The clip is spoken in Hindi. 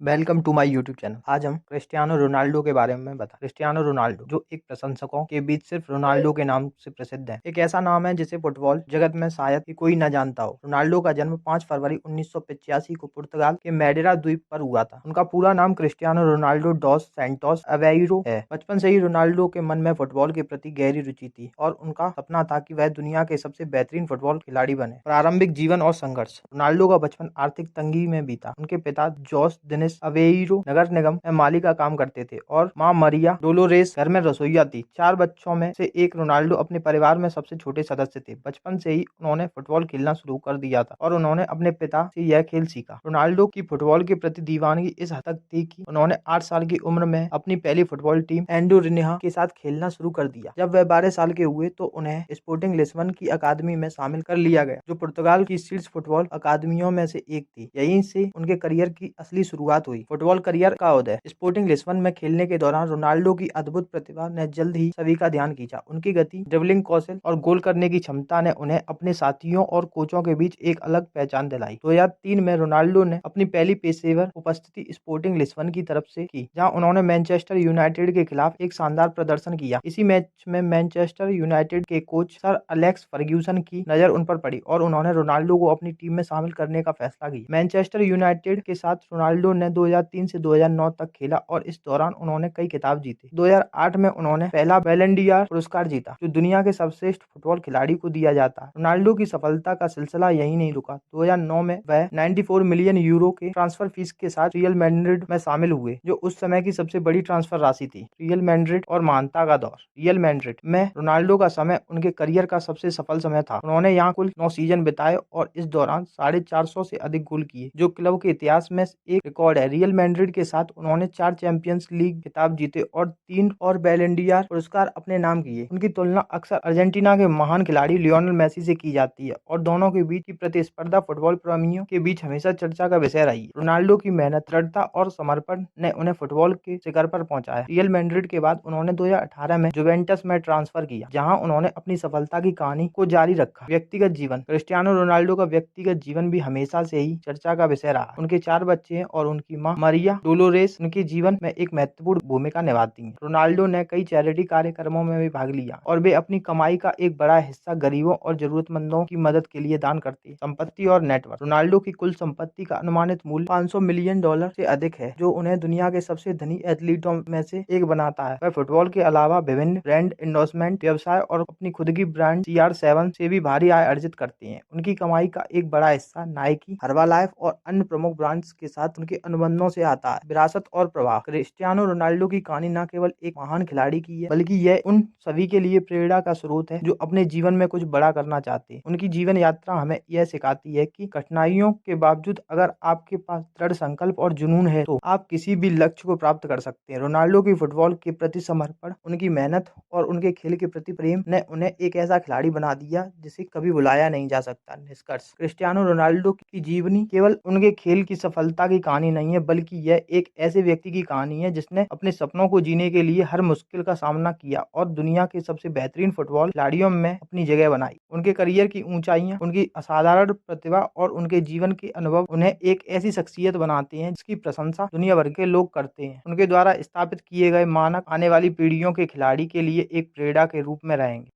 Welcome to my YouTube channel. आज हम क्रिस्टियानो रोनाल्डो के बारे में बता। क्रिस्टियानो रोनाल्डो जो एक प्रशंसकों के बीच सिर्फ रोनाल्डो के नाम से प्रसिद्ध है। एक ऐसा नाम है जिसे फुटबॉल जगत में शायद ही कोई न जानता हो। रोनाल्डो का जन्म 5 फरवरी 1985 को पुर्तगाल के मैडेरा द्वीप पर हुआ था। उनका पूरा नाम क्रिस्टियानो रोनाल्डो डॉस सैंटोस अवेइरो है। बचपन से ही रोनाल्डो के मन में फुटबॉल के प्रति गहरी रुचि थी और उनका सपना था कि वह दुनिया के सबसे बेहतरीन फुटबॉल खिलाड़ी बने। प्रारंभिक जीवन और संघर्ष। रोनाल्डो का बचपन आर्थिक तंगी में बीता। उनके पिता जोस डेनिस अवेइरो नगर निगम में माली का काम करते थे और मां मरिया डोलोरेस घर में रसोइया थी। 4 बच्चों में से एक रोनाल्डो अपने परिवार में सबसे छोटे सदस्य थे। बचपन से ही उन्होंने फुटबॉल खेलना शुरू कर दिया था और उन्होंने अपने पिता से यह खेल सीखा। रोनाल्डो की फुटबॉल के प्रति दीवानगी इस हद तक थी कि उन्होंने 8 साल की उम्र में अपनी पहली फुटबॉल टीम एंडोरिन्हा के साथ खेलना शुरू कर दिया। जब वह 12 साल के हुए तो उन्हें स्पोर्टिंग लिस्बन की अकादमी में शामिल कर लिया गया, जो पुर्तगाल की शीर्ष फुटबॉल अकादमियों में से एक थी। यहीं से उनके करियर की असली शुरुआत हुई। फुटबॉल करियर का उदय। स्पोर्टिंग लिस्बन में खेलने के दौरान रोनाल्डो की अद्भुत प्रतिभा ने जल्द ही सभी का ध्यान खींचा। उनकी गति, ड्रिबलिंग कौशल और गोल करने की क्षमता ने उन्हें अपने साथियों और कोचों के बीच एक अलग पहचान दिलाई। 2003 में रोनाल्डो ने अपनी पहली पेशेवर उपस्थिति स्पोर्टिंग लिस्बन की तरफ से की, जहां उन्होंने मैनचेस्टर यूनाइटेड के खिलाफ एक शानदार प्रदर्शन किया। इसी मैच में मैनचेस्टर यूनाइटेड के कोच सर अलेक्स फर्ग्यूसन की नजर उन पर पड़ी और उन्होंने रोनाल्डो को अपनी टीम में शामिल करने का फैसला किया। मैनचेस्टर यूनाइटेड के साथ रोनाल्डो ने 2003 से 2009 तक खेला और इस दौरान उन्होंने कई खिताब जीते। 2008 में उन्होंने पहला बैलन ड'ओर पुरस्कार जीता, जो दुनिया के सर्वश्रेष्ठ फुटबॉल खिलाड़ी को दिया जाता है। रोनाल्डो की सफलता का सिलसिला यहीं नहीं रुका। 2009 में वह 94 मिलियन यूरो के ट्रांसफर फीस के साथ रियल मैड्रिड में शामिल हुए, जो उस समय की सबसे बड़ी ट्रांसफर राशि थी। रियल मैड्रिड और महानता का दौर। रियल मैड्रिड में रोनाल्डो का समय उनके करियर का सबसे सफल समय था। उन्होंने यहाँ कुल 9 सीजन बिताए और इस दौरान 450 से अधिक गोल किए, जो क्लब के इतिहास में एक रिकॉर्ड है। रियल मैड्रिड के साथ उन्होंने 4 चैंपियंस लीग खिताब जीते और 3 और बैलन ड'ओर पुरस्कार अपने नाम किए। उनकी तुलना अक्सर अर्जेंटीना के महान खिलाड़ी लियोनेल मेसी से की जाती है और दोनों के बीच की प्रतिस्पर्धा फुटबॉल प्रेमियों के बीच हमेशा चर्चा का विषय रही है। रोनाल्डो की मेहनत, दृढ़ता और समर्पण ने उन्हें फुटबॉल के शिखर पर पहुंचाया। रियल मैड्रिड के बाद उन्होंने 2018 में जुवेंटस में ट्रांसफर किया, जहां उन्होंने अपनी सफलता की कहानी को जारी रखा। व्यक्तिगत जीवन। क्रिस्टियानो रोनाल्डो का व्यक्तिगत जीवन भी हमेशा से ही चर्चा का विषय रहा। उनके 4 बच्चे हैं और उनकी मां मरिया डोलोरेस उनके जीवन में एक महत्वपूर्ण भूमिका निभाती हैं। रोनाल्डो ने कई चैरिटी कार्यक्रमों में भी भाग लिया और वे अपनी कमाई का एक बड़ा हिस्सा गरीबों और जरूरतमंदों की मदद के लिए दान करते हैं। संपत्ति और नेटवर्क। रोनाल्डो की कुल संपत्ति का अनुमानित मूल्य $500 मिलियन से अधिक है, जो उन्हें दुनिया के सबसे धनी एथलीटों में से एक बनाता है। वह फुटबॉल के अलावा विभिन्न ब्रांड एंडोर्समेंट व्यवसाय और अपनी खुद की ब्रांड CR7 से भी भारी आय अर्जित करते हैं। उनकी कमाई का एक बड़ा हिस्सा नाइकी, हर्बालाइफ और अन्य प्रमुख ब्रांड्स के साथ उनके अनुबंधों से आता है। विरासत और प्रभाव। क्रिस्टियानो रोनाल्डो की कहानी न केवल एक महान खिलाड़ी की है, बल्कि यह उन सभी के लिए प्रेरणा का स्रोत है जो अपने जीवन में कुछ बड़ा करना चाहते हैं। उनकी जीवन यात्रा हमें यह सिखाती है कि कठिनाइयों के बावजूद अगर आपके पास दृढ़ संकल्प और जुनून है तो आप किसी भी लक्ष्य को प्राप्त कर सकते हैं। रोनाल्डो की फुटबॉल के प्रति समर्पण, उनकी मेहनत और उनके खेल के प्रति प्रेम ने उन्हें एक ऐसा खिलाड़ी बना दिया जिसे कभी भुलाया नहीं जा सकता। निष्कर्ष। क्रिस्टियानो रोनाल्डो की जीवनी केवल उनके खेल की सफलता की कहानी नहीं है, बल्कि यह एक ऐसे व्यक्ति की कहानी है जिसने अपने सपनों को जीने के लिए हर मुश्किल का सामना किया और दुनिया के सबसे बेहतरीन फुटबॉल खिलाड़ियों में अपनी जगह बनाई। उनके करियर की ऊंचाइयां, उनकी असाधारण प्रतिभा और उनके जीवन के अनुभव उन्हें एक ऐसी शख्सियत बनाते हैं जिसकी प्रशंसा दुनिया भर के लोग करते हैं। उनके द्वारा स्थापित किए गए मानक आने वाली पीढ़ियों के खिलाड़ी के लिए एक प्रेरणा के रूप में रहेंगे।